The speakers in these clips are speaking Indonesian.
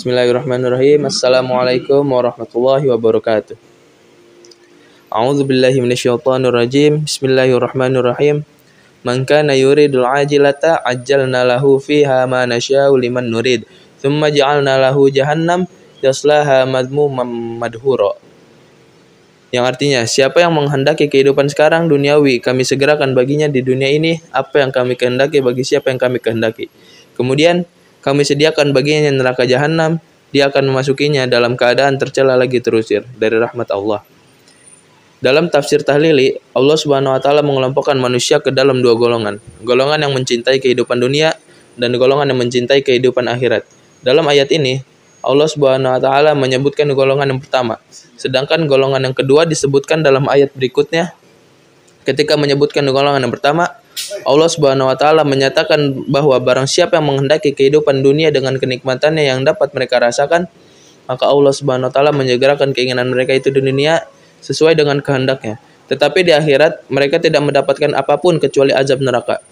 Bismillahirrahmanirrahim. Assalamualaikum warahmatullahi wabarakatuh. A'udzu billahi minasyaitonir rajim. Bismillahirrahmanirrahim. Man kana yuridul ajilata ajjalna lahu fiha ma nasya'u liman nurid. Tsumma ja'alna lahu jahannam yaslaha madhmuman madhura. Yang artinya, siapa yang menghendaki kehidupan sekarang duniawi, kami segerakan baginya di dunia ini apa yang kami kehendaki bagi siapa yang kami kehendaki. Kemudian kami sediakan baginya neraka jahanam, dia akan memasukinya dalam keadaan tercela lagi terusir dari rahmat Allah. Dalam tafsir tahlili, Allah Subhanahu wa taala mengelompokkan manusia ke dalam dua golongan. Golongan yang mencintai kehidupan dunia dan golongan yang mencintai kehidupan akhirat. Dalam ayat ini, Allah Subhanahu wa taala menyebutkan golongan yang pertama, sedangkan golongan yang kedua disebutkan dalam ayat berikutnya. Ketika menyebutkan golongan yang pertama, Allah Subhanahu wa taala menyatakan bahwa barang siapa yang menghendaki kehidupan dunia dengan kenikmatannya yang dapat mereka rasakan, maka Allah Subhanahu wa taala menyegerakan keinginan mereka itu di dunia sesuai dengan kehendaknya. Tetapi di akhirat mereka tidak mendapatkan apapun kecuali azab neraka.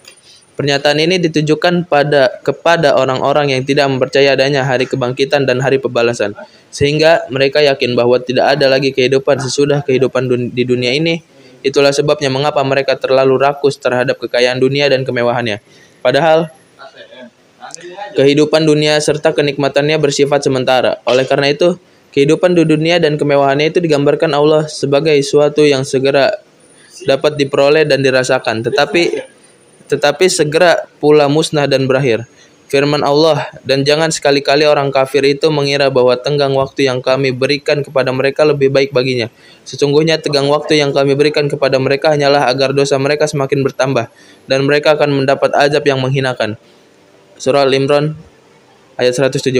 Pernyataan ini ditujukan kepada orang-orang yang tidak mempercayai adanya hari kebangkitan dan hari pembalasan, sehingga mereka yakin bahwa tidak ada lagi kehidupan sesudah kehidupan di dunia ini. Itulah sebabnya mengapa mereka terlalu rakus terhadap kekayaan dunia dan kemewahannya. Padahal kehidupan dunia serta kenikmatannya bersifat sementara. Oleh karena itu, kehidupan di dunia dan kemewahannya itu digambarkan Allah sebagai suatu yang segera dapat diperoleh dan dirasakan, tetapi segera pula musnah dan berakhir. Firman Allah, dan jangan sekali-kali orang kafir itu mengira bahwa tenggang waktu yang kami berikan kepada mereka lebih baik baginya. Sesungguhnya tenggang waktu yang kami berikan kepada mereka hanyalah agar dosa mereka semakin bertambah, dan mereka akan mendapat azab yang menghinakan. Surah Al-Imran ayat 178.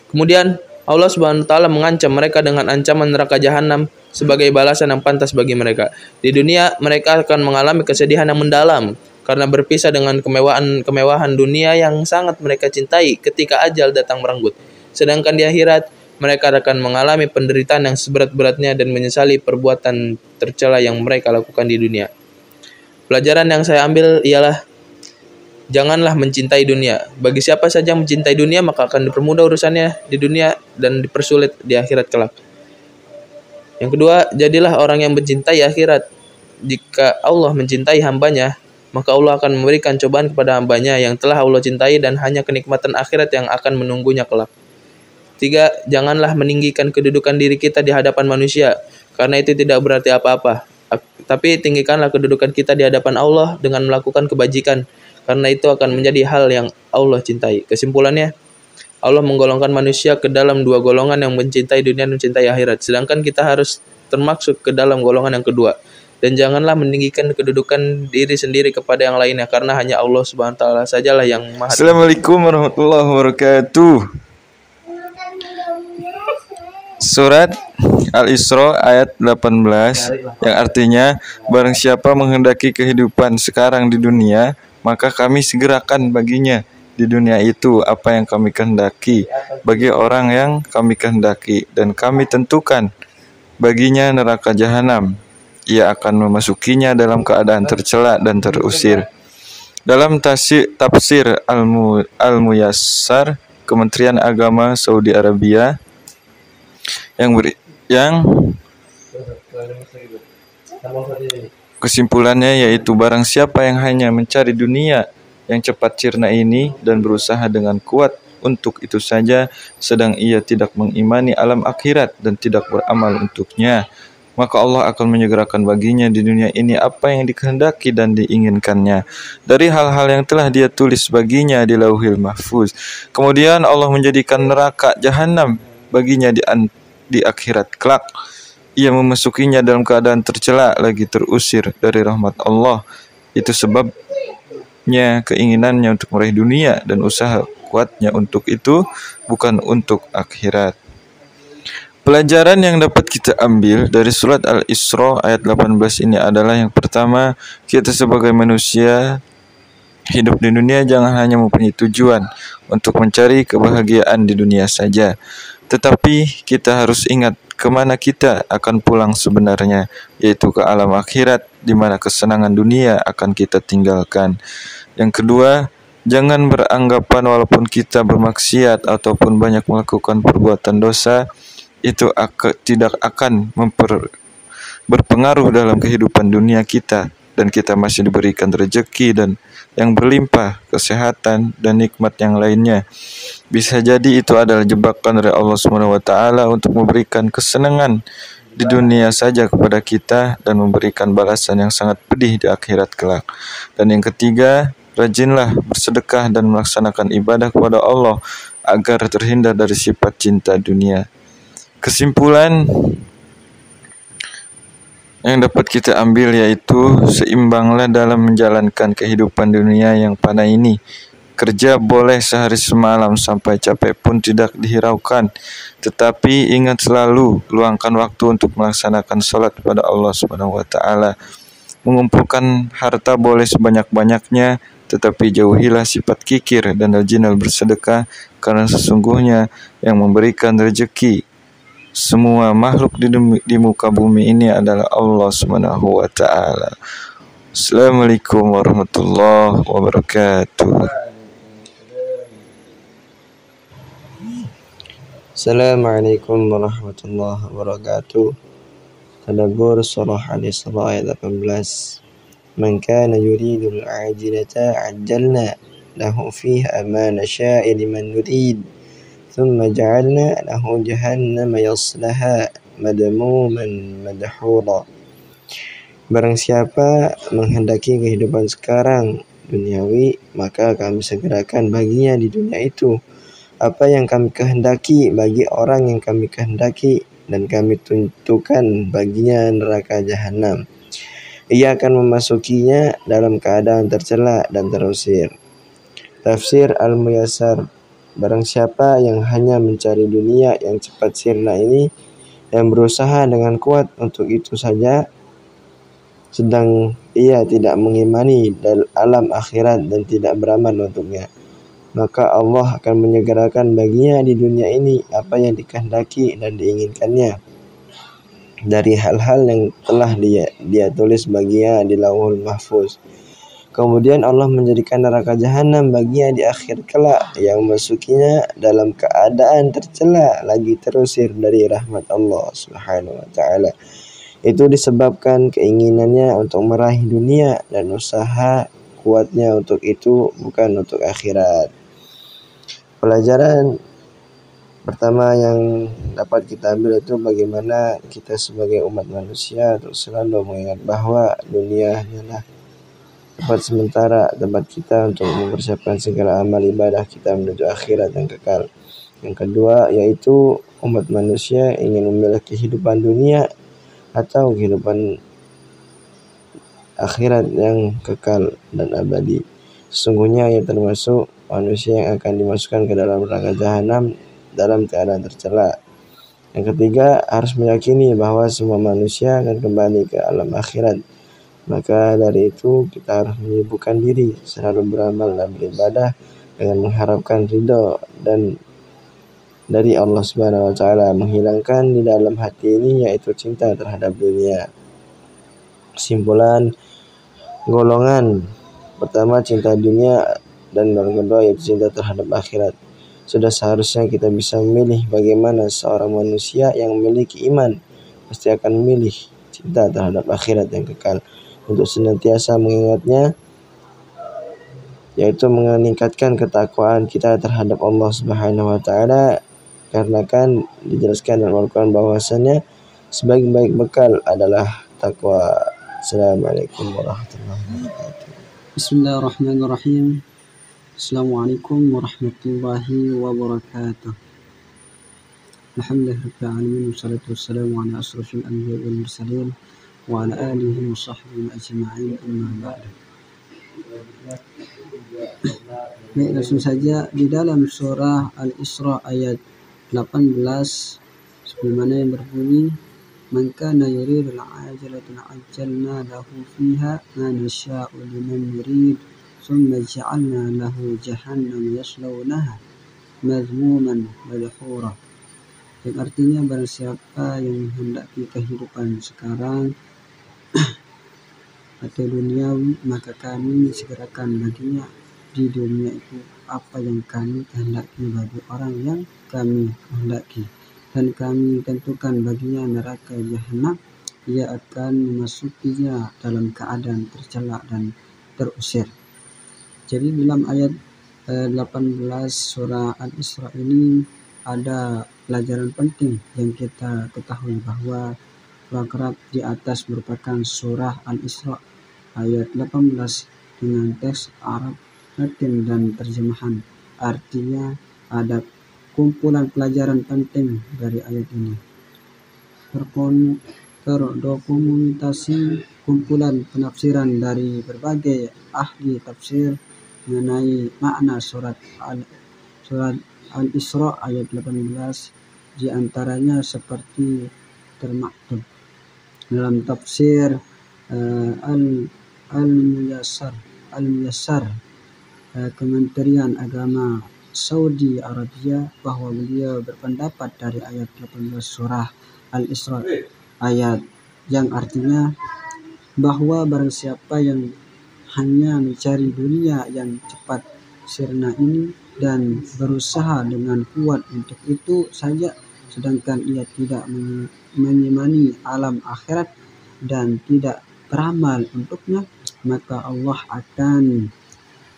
Kemudian Allah Subhanahu wa taala mengancam mereka dengan ancaman neraka jahanam sebagai balasan yang pantas bagi mereka. Di dunia mereka akan mengalami kesedihan yang mendalam karena berpisah dengan kemewahan dunia yang sangat mereka cintai ketika ajal datang merenggut. Sedangkan di akhirat, mereka akan mengalami penderitaan yang seberat-beratnya dan menyesali perbuatan tercela yang mereka lakukan di dunia. Pelajaran yang saya ambil ialah, janganlah mencintai dunia. Bagi siapa saja yang mencintai dunia, maka akan dipermudah urusannya di dunia dan dipersulit di akhirat kelak. Yang kedua, jadilah orang yang mencintai akhirat. Jika Allah mencintai hambanya, maka Allah akan memberikan cobaan kepada hambanya yang telah Allah cintai dan hanya kenikmatan akhirat yang akan menunggunya kelak. 3. Janganlah meninggikan kedudukan diri kita di hadapan manusia, karena itu tidak berarti apa-apa. Tapi tinggikanlah kedudukan kita di hadapan Allah dengan melakukan kebajikan, karena itu akan menjadi hal yang Allah cintai. Kesimpulannya, Allah menggolongkan manusia ke dalam dua golongan yang mencintai dunia dan mencintai akhirat, sedangkan kita harus termasuk ke dalam golongan yang kedua. Dan janganlah meninggikan kedudukan diri sendiri kepada yang lainnya, karena hanya Allah Subhanahu wa taala sajalah yang Maha. Assalamualaikum warahmatullahi wabarakatuh. Surat Al-Isra ayat 18 yang artinya, barang siapa menghendaki kehidupan sekarang di dunia, maka kami segerakan baginya di dunia itu apa yang kami kehendaki bagi orang yang kami kehendaki, dan kami tentukan baginya neraka jahanam. Ia akan memasukinya dalam keadaan tercela dan terusir. Dalam tafsir Al-Muyassar Kementerian Agama Saudi Arabia yang kesimpulannya yaitu, barang siapa yang hanya mencari dunia yang cepat sirna ini dan berusaha dengan kuat untuk itu saja, sedang ia tidak mengimani alam akhirat dan tidak beramal untuknya, maka Allah akan menyegerakan baginya di dunia ini apa yang dikehendaki dan diinginkannya dari hal-hal yang telah Dia tulis baginya di Lauhil Mahfuz. Kemudian Allah menjadikan neraka jahanam baginya di akhirat kelak. Ia memasukinya dalam keadaan tercela lagi terusir dari rahmat Allah. Itu sebabnya keinginannya untuk meraih dunia dan usaha kuatnya untuk itu bukan untuk akhirat. Pelajaran yang dapat kita ambil dari surat Al-Isra ayat 18 ini adalah, yang pertama, kita sebagai manusia hidup di dunia jangan hanya mempunyai tujuan untuk mencari kebahagiaan di dunia saja, tetapi kita harus ingat kemana kita akan pulang sebenarnya, yaitu ke alam akhirat, di mana kesenangan dunia akan kita tinggalkan. Yang kedua, Jangan beranggapan walaupun kita bermaksiat ataupun banyak melakukan perbuatan dosa, itu tidak akan berpengaruh dalam kehidupan dunia kita, dan kita masih diberikan rezeki dan yang berlimpah, kesehatan dan nikmat yang lainnya. Bisa jadi itu adalah jebakan dari Allah SWT untuk memberikan kesenangan di dunia saja kepada kita dan memberikan balasan yang sangat pedih di akhirat kelak. Dan yang ketiga, rajinlah bersedekah dan melaksanakan ibadah kepada Allah agar terhindar dari sifat cinta dunia. Kesimpulan yang dapat kita ambil yaitu seimbanglah dalam menjalankan kehidupan dunia yang fana ini. Kerja boleh sehari semalam sampai capek pun tidak dihiraukan, tetapi ingat selalu luangkan waktu untuk melaksanakan salat kepada Allah Subhanahu wa taala. Mengumpulkan harta boleh sebanyak-banyaknya, tetapi jauhilah sifat kikir dan rajinlah bersedekah, karena sesungguhnya yang memberikan rezeki semua makhluk di muka bumi ini adalah Allah Subhanahu wa taala. Assalamualaikum warahmatullahi wabarakatuh. Assalamualaikum warahmatullahi wabarakatuh. Tadabbur surah Al-Isra ayat 18. Man kana yuridul ajilata ajjalna lahu fiha ma nasha'u liman nurid thumma ja'alna lahu jahannama yaslaha madmuman madhura. Barang siapa menghendaki kehidupan sekarang duniawi, maka kami segerakan baginya di dunia itu apa yang kami kehendaki bagi orang yang kami kehendaki, dan kami tentukan baginya neraka jahanam. Ia akan memasukinya dalam keadaan tercela dan terusir. Tafsir Al-Muyassar. Barang siapa yang hanya mencari dunia yang cepat sirna ini, yang berusaha dengan kuat untuk itu saja, sedang ia tidak mengimani alam akhirat dan tidak beramal untuknya, maka Allah akan menyegerakan baginya di dunia ini apa yang dikehendaki dan diinginkannya dari hal-hal yang telah dia tulis baginya di Lauhul Mahfuz. Kemudian Allah menjadikan neraka jahanam baginya di akhir kelak, yang memasukinya dalam keadaan tercela lagi terusir dari rahmat Allah Subhanahu wa taala. Itu disebabkan keinginannya untuk meraih dunia dan usaha kuatnya untuk itu bukan untuk akhirat. Pelajaran pertama yang dapat kita ambil itu bagaimana kita sebagai umat manusia untuk selalu mengingat bahwa dunia hanyalah tempat sementara, tempat kita untuk mempersiapkan segala amal ibadah kita menuju akhirat yang kekal. Yang kedua yaitu umat manusia ingin memilih kehidupan dunia atau kehidupan akhirat yang kekal dan abadi. Sesungguhnya ia termasuk manusia yang akan dimasukkan ke dalam neraka jahanam dalam keadaan tercela. Yang ketiga, harus meyakini bahwa semua manusia akan kembali ke alam akhirat. Maka dari itu kita harus menyibukkan diri selalu beramal dan beribadah dengan mengharapkan ridho dan dari Allah Subhanahu wa taala, menghilangkan di dalam hati ini yaitu cinta terhadap dunia. Kesimpulan, golongan pertama cinta dunia dan yang kedua yaitu cinta terhadap akhirat. Sudah seharusnya kita bisa memilih bagaimana seorang manusia yang memiliki iman pasti akan memilih cinta terhadap akhirat yang kekal. Untuk senantiasa mengingatnya yaitu meningkatkan ketakwaan kita terhadap Allah Subhanahu wa taala, karena kan dijelaskan dalam Al-Quran bahwasannya sebaik-baik bekal adalah takwa. Assalamualaikum warahmatullahi wabarakatuh. Bismillahirrahmanirrahim. Assalamualaikum warahmatullahi wabarakatuh. Alhamdulillahirabbil alamin, wassalatu wassalamu ala asrofil anbiya'i wal mursalin wa ala alihi wa sahbihi ajma'in, amma ba'du. Baik, langsung saja di dalam surah Al-Isra ayat 18 sebagaimana yang berbunyi, man kana yuridul ajilata ajjalna lahu fiha ma nasha'u liman nurid thumma ja'alna lahu jahannam yaslawnaha madhmuman madhura. Yang artinya barang siapa yang menghendaki kehidupan sekarang atau duniawi, maka kami segerakan baginya di di dunia itu apa yang kami kehendaki bagi orang yang kami kehendaki, dan kami tentukan baginya neraka jahanam. Ia akan memasukinya dalam keadaan tercela dan terusir. Jadi dalam ayat 18 surah Al-Isra ini ada pelajaran penting yang kita ketahui, bahwa paragraf di atas merupakan surah Al-Isra ayat 18 dengan teks Arab Latin dan terjemahan. Artinya ada kumpulan pelajaran penting dari ayat ini. Terdokumentasi kumpulan penafsiran dari berbagai ahli tafsir mengenai makna surat Al-Isra ayat 18, di antaranya seperti termaktub dalam tafsir Al-Muyassar Kementerian Agama Saudi Arabia, bahwa beliau berpendapat dari ayat 18 surah Al-Isra ayat yang artinya bahwa barang siapa yang hanya mencari dunia yang cepat sirna ini dan berusaha dengan kuat untuk itu saja, sedangkan ia tidak mengimani alam akhirat dan tidak beramal untuknya, maka Allah akan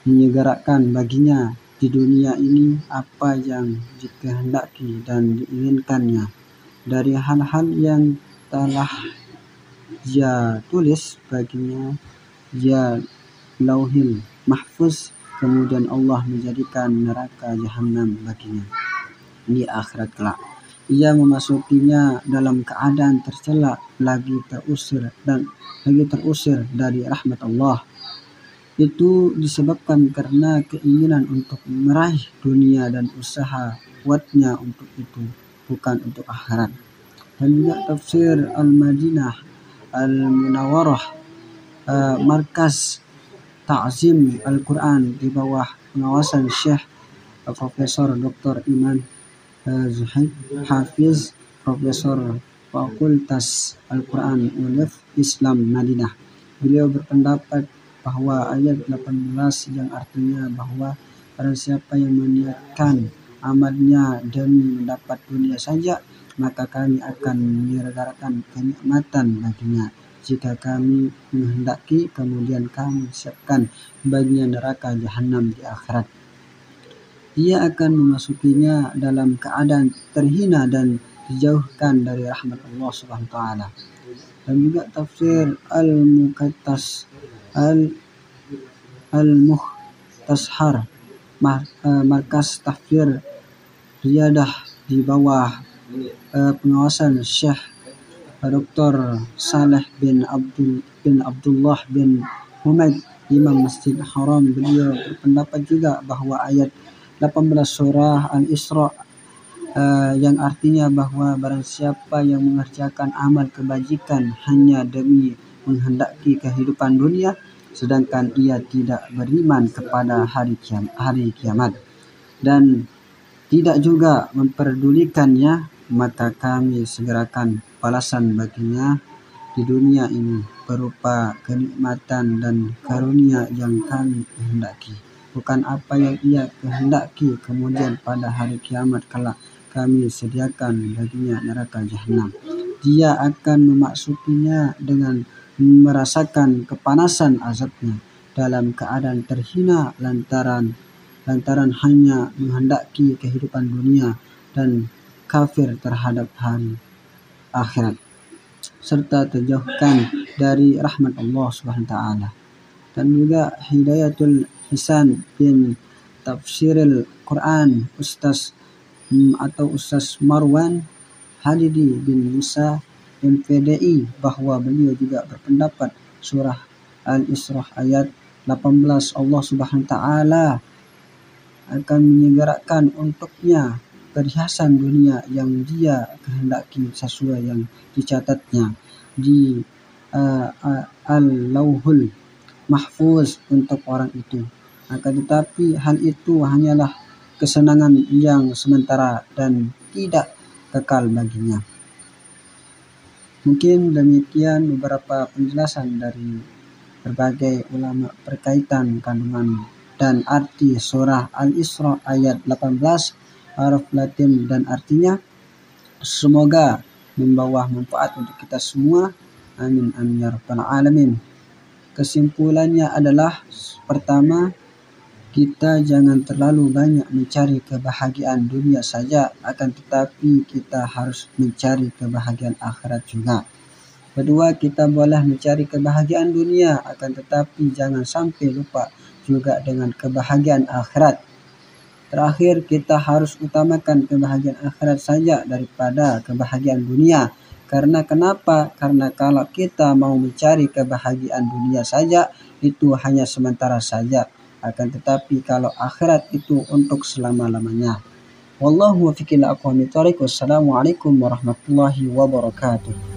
menyegerakan baginya di dunia ini apa yang dikehendaki dan diinginkannya dari hal-hal yang telah Dia tulis baginya Dia Lauhil Mahfuz. Kemudian Allah menjadikan neraka jahanam baginya di akhirat kelak. Ia memasukinya dalam keadaan tercela, lagi terusir dari rahmat Allah. Itu disebabkan karena keinginan untuk meraih dunia dan usaha kuatnya untuk itu, bukan untuk akhirat. Dan juga tafsir Al-Madinah Al-Munawwarah, markas Ta'zim Al-Quran di bawah pengawasan Syekh Profesor Dr. Iman Zuhaid Hafiz, Profesor Fakultas Al-Quran Universitas Islam Madinah. Beliau berpendapat bahwa ayat 18 yang artinya bahwa barang siapa yang meniatkan amalnya demi mendapat dunia saja, maka kami akan menyelenggarakan kenikmatan baginya. Jika kami menghendaki, kemudian kami siapkan baginya neraka jahanam di akhirat. Ia akan memasukinya dalam keadaan terhina dan dijauhkan dari rahmat Allah Subhanahu wa taala. Dan juga tafsir Al-Muhtashar, markas tafsir Riyadah di bawah pengawasan Syekh Dr. Saleh bin Abdullah bin Humaid, Imam Masjid Haram. Beliau berpendapat juga bahwa ayat 18 surah Al-Isra yang artinya bahwa barang siapa yang mengerjakan amal kebajikan hanya demi menghendaki kehidupan dunia, sedangkan ia tidak beriman kepada hari kiamat dan tidak juga memperdulikannya, maka kami segerakan balasan baginya di dunia ini berupa kenikmatan dan karunia yang kami kehendaki, bukan apa yang ia kehendaki. Kemudian pada hari kiamat kelak kami sediakan baginya neraka jahanam. Dia akan memasukinya dengan merasakan kepanasan azabnya dalam keadaan terhina lantaran hanya menghendaki kehidupan dunia dan kafir terhadap hari akhirat, serta terjauhkan dari rahmat Allah Subhanahu wa taala. Dan juga Hidayatul Hisan bin Tafsiril Quran Ustaz Marwan Hadidi bin Musa MPDI, bahwa beliau juga berpendapat surah Al-Isra ayat 18 Allah Subhanahu wa taala akan menyegerakan untuknya perhiasan dunia yang dia kehendaki sesuai yang dicatatnya di Al-Lauhul Mahfuz untuk orang itu. Akan tetapi hal itu hanyalah kesenangan yang sementara dan tidak kekal baginya. Mungkin demikian beberapa penjelasan dari berbagai ulama berkaitan kandungan dan arti surah Al-Isra ayat 18 huruf Latin dan artinya semoga membawa manfaat untuk kita semua. Amin amin ya rabbal alamin. Kesimpulannya adalah pertama, kita jangan terlalu banyak mencari kebahagiaan dunia saja, akan tetapi kita harus mencari kebahagiaan akhirat juga. Kedua, kita boleh mencari kebahagiaan dunia, akan tetapi jangan sampai lupa juga dengan kebahagiaan akhirat. Terakhir, kita harus utamakan kebahagiaan akhirat saja daripada kebahagiaan dunia. Karena kenapa? Karena kalau kita mau mencari kebahagiaan dunia saja, itu hanya sementara saja. Akan tetapi kalau akhirat itu untuk selama-lamanya. Wallahu muwaffiq ila aqwamit thoriq. Wassalamualaikum warahmatullahi wabarakatuh.